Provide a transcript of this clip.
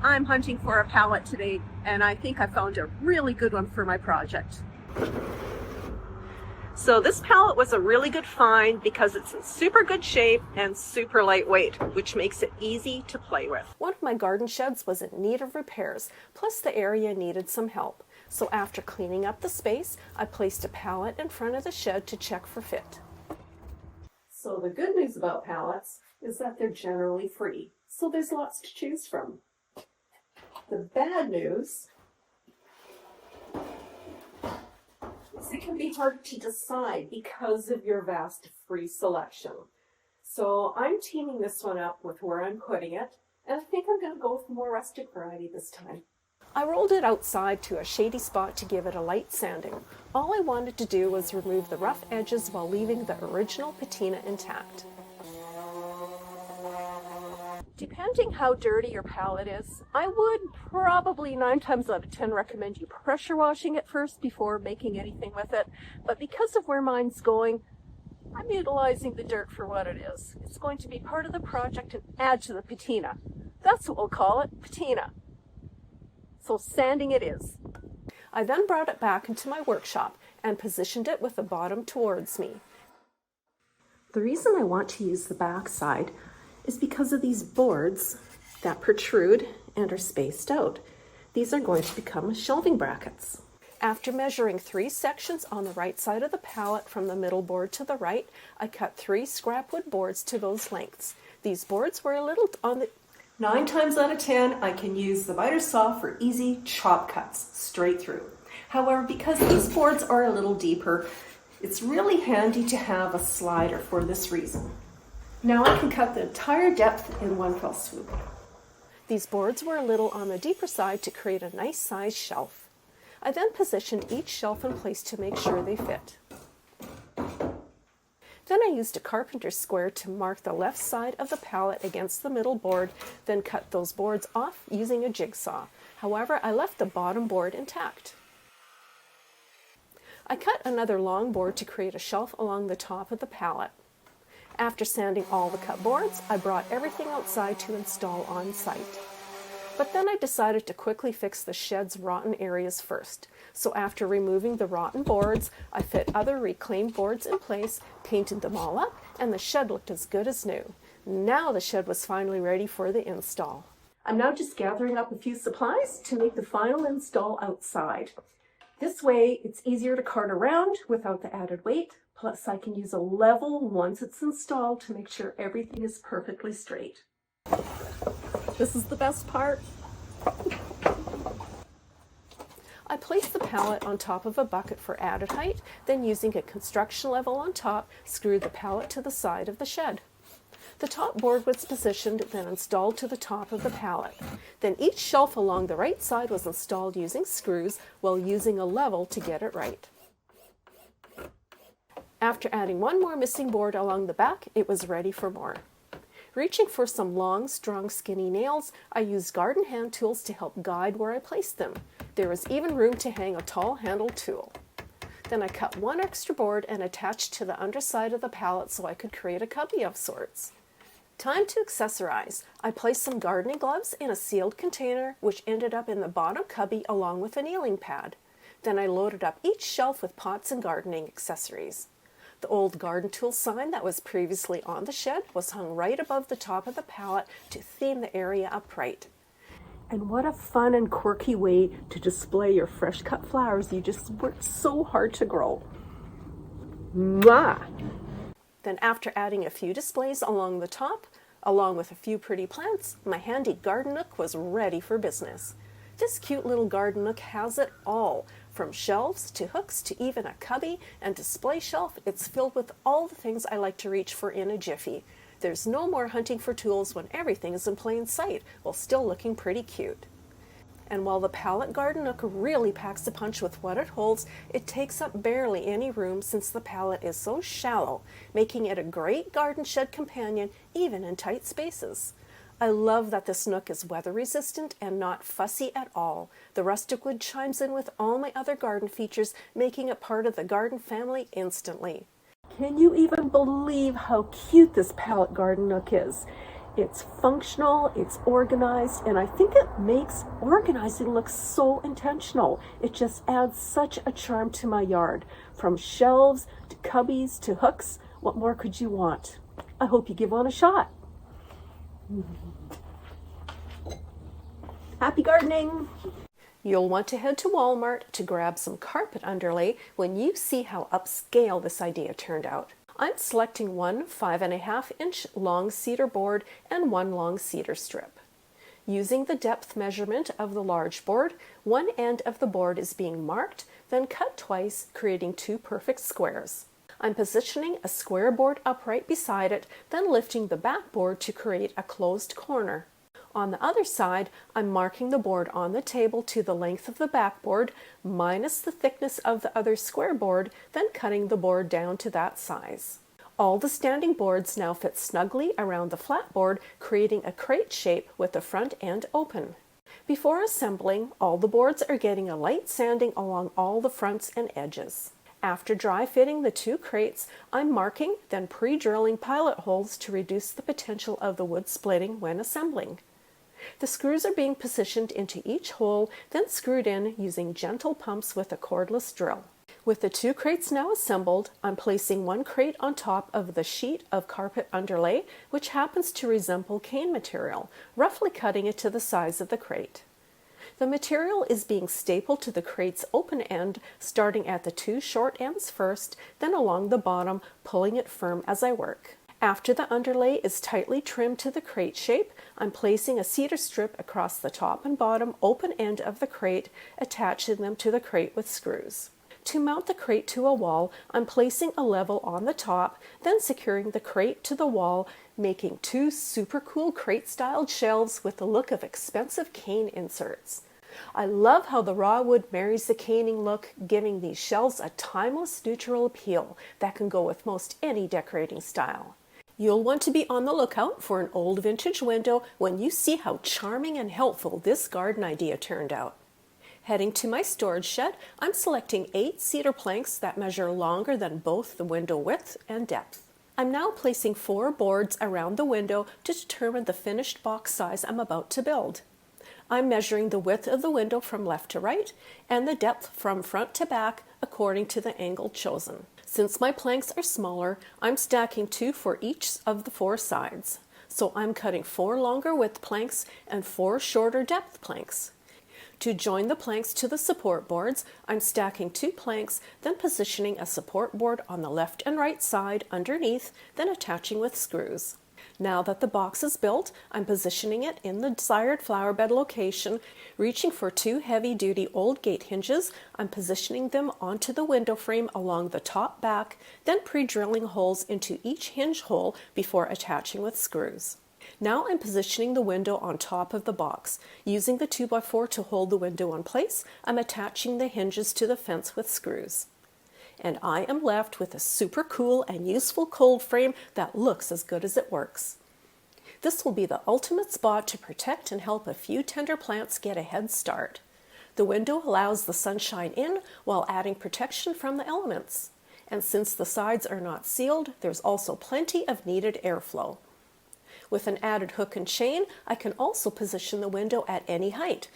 I'm hunting for a pallet today, and I think I found a really good one for my project. So this pallet was a really good find because it's in super good shape and super lightweight, which makes it easy to play with. One of my garden sheds was in need of repairs, plus the area needed some help. So after cleaning up the space, I placed a pallet in front of the shed to check for fit. So the good news about pallets is that they're generally free, so there's lots to choose from. The bad news is it can be hard to decide because of your vast free selection. So I'm teaming this one up with where I'm putting it, and I think I'm going to go with a more rustic variety this time. I rolled it outside to a shady spot to give it a light sanding. All I wanted to do was remove the rough edges while leaving the original patina intact. Depending how dirty your palette is, I would probably 9 times out of 10 recommend you pressure washing it first before making anything with it. But because of where mine's going, I'm utilizing the dirt for what it is. It's going to be part of the project and add to the patina. That's what we'll call it, patina. So sanding it is. I then brought it back into my workshop and positioned it with the bottom towards me. The reason I want to use the back side is because of these boards that protrude and are spaced out. These are going to become shelving brackets. After measuring 3 sections on the right side of the pallet from the middle board to the right, I cut 3 scrap wood boards to those lengths. These boards were a little on the 9 times out of 10, I can use the miter saw for easy chop cuts straight through. However, because these boards are a little deeper, it's really handy to have a slider for this reason. Now I can cut the entire depth in one fell swoop. These boards were a little on the deeper side to create a nice sized shelf. I then positioned each shelf in place to make sure they fit. Then I used a carpenter's square to mark the left side of the pallet against the middle board, then cut those boards off using a jigsaw. However, I left the bottom board intact. I cut another long board to create a shelf along the top of the pallet. After sanding all the cut boards, I brought everything outside to install on site. But then I decided to quickly fix the shed's rotten areas first. So after removing the rotten boards, I fit other reclaimed boards in place, painted them all up, and the shed looked as good as new. Now the shed was finally ready for the install. I'm now just gathering up a few supplies to make the final install outside. This way, it's easier to cart around without the added weight. Plus, I can use a level once it's installed to make sure everything is perfectly straight. This is the best part. I placed the pallet on top of a bucket for added height, then using a construction level on top, screwed the pallet to the side of the shed. The top board was positioned, then installed to the top of the pallet. Then each shelf along the right side was installed using screws while using a level to get it right. After adding one more missing board along the back, it was ready for more. Reaching for some long, strong, skinny nails, I used garden hand tools to help guide where I placed them. There was even room to hang a tall-handled tool. Then I cut one extra board and attached to the underside of the pallet so I could create a cubby of sorts. Time to accessorize. I placed some gardening gloves in a sealed container, which ended up in the bottom cubby along with a kneeling pad. Then I loaded up each shelf with pots and gardening accessories. The old garden tool sign that was previously on the shed was hung right above the top of the pallet to theme the area upright. And what a fun and quirky way to display your fresh cut flowers you just worked so hard to grow. Mwah! Then after adding a few displays along the top, along with a few pretty plants, my handy garden nook was ready for business. This cute little garden nook has it all. From shelves to hooks to even a cubby and display shelf, it's filled with all the things I like to reach for in a jiffy. There's no more hunting for tools when everything is in plain sight while still looking pretty cute. And while the pallet garden nook really packs a punch with what it holds, it takes up barely any room since the pallet is so shallow, making it a great garden shed companion even in tight spaces. I love that this nook is weather resistant and not fussy at all. The rustic wood chimes in with all my other garden features, making it part of the garden family instantly. Can you even believe how cute this pallet garden nook is? It's functional, it's organized, and I think it makes organizing look so intentional. It just adds such a charm to my yard. From shelves to cubbies to hooks, what more could you want? I hope you give one a shot. Happy gardening! You'll want to head to Walmart to grab some carpet underlay when you see how upscale this idea turned out. I'm selecting one 5.5-inch long cedar board and one long cedar strip. Using the depth measurement of the large board, one end of the board is being marked, then cut twice, creating two perfect squares. I'm positioning a square board upright beside it, then lifting the back board to create a closed corner. On the other side, I'm marking the board on the table to the length of the backboard minus the thickness of the other square board, then cutting the board down to that size. All the standing boards now fit snugly around the flat board, creating a crate shape with the front end open. Before assembling, all the boards are getting a light sanding along all the fronts and edges. After dry fitting the two crates, I'm marking, then pre-drilling pilot holes to reduce the potential of the wood splitting when assembling. The screws are being positioned into each hole, then screwed in using gentle pumps with a cordless drill. With the two crates now assembled, I'm placing one crate on top of the sheet of carpet underlay, which happens to resemble cane material, roughly cutting it to the size of the crate. The material is being stapled to the crate's open end, starting at the two short ends first, then along the bottom, pulling it firm as I work. After the underlay is tightly trimmed to the crate shape, I'm placing a cedar strip across the top and bottom open end of the crate, attaching them to the crate with screws. To mount the crate to a wall, I'm placing a level on the top, then securing the crate to the wall, making two super cool crate-styled shelves with the look of expensive cane inserts. I love how the raw wood marries the caning look, giving these shelves a timeless neutral appeal that can go with most any decorating style. You'll want to be on the lookout for an old vintage window when you see how charming and helpful this garden idea turned out. Heading to my storage shed, I'm selecting 8 cedar planks that measure longer than both the window width and depth. I'm now placing 4 boards around the window to determine the finished box size I'm about to build. I'm measuring the width of the window from left to right and the depth from front to back according to the angle chosen. Since my planks are smaller, I'm stacking 2 for each of the 4 sides. So I'm cutting 4 longer width planks and 4 shorter depth planks. To join the planks to the support boards, I'm stacking 2 planks, then positioning a support board on the left and right side underneath, then attaching with screws. Now that the box is built, I'm positioning it in the desired flower bed location. Reaching for 2 heavy-duty old gate hinges, I'm positioning them onto the window frame along the top back, then pre-drilling holes into each hinge hole before attaching with screws. Now I'm positioning the window on top of the box. Using the 2x4 to hold the window in place, I'm attaching the hinges to the fence with screws. And I am left with a super cool and useful cold frame that looks as good as it works. This will be the ultimate spot to protect and help a few tender plants get a head start. The window allows the sunshine in while adding protection from the elements. And since the sides are not sealed, there's also plenty of needed airflow. With an added hook and chain, I can also position the window at any height,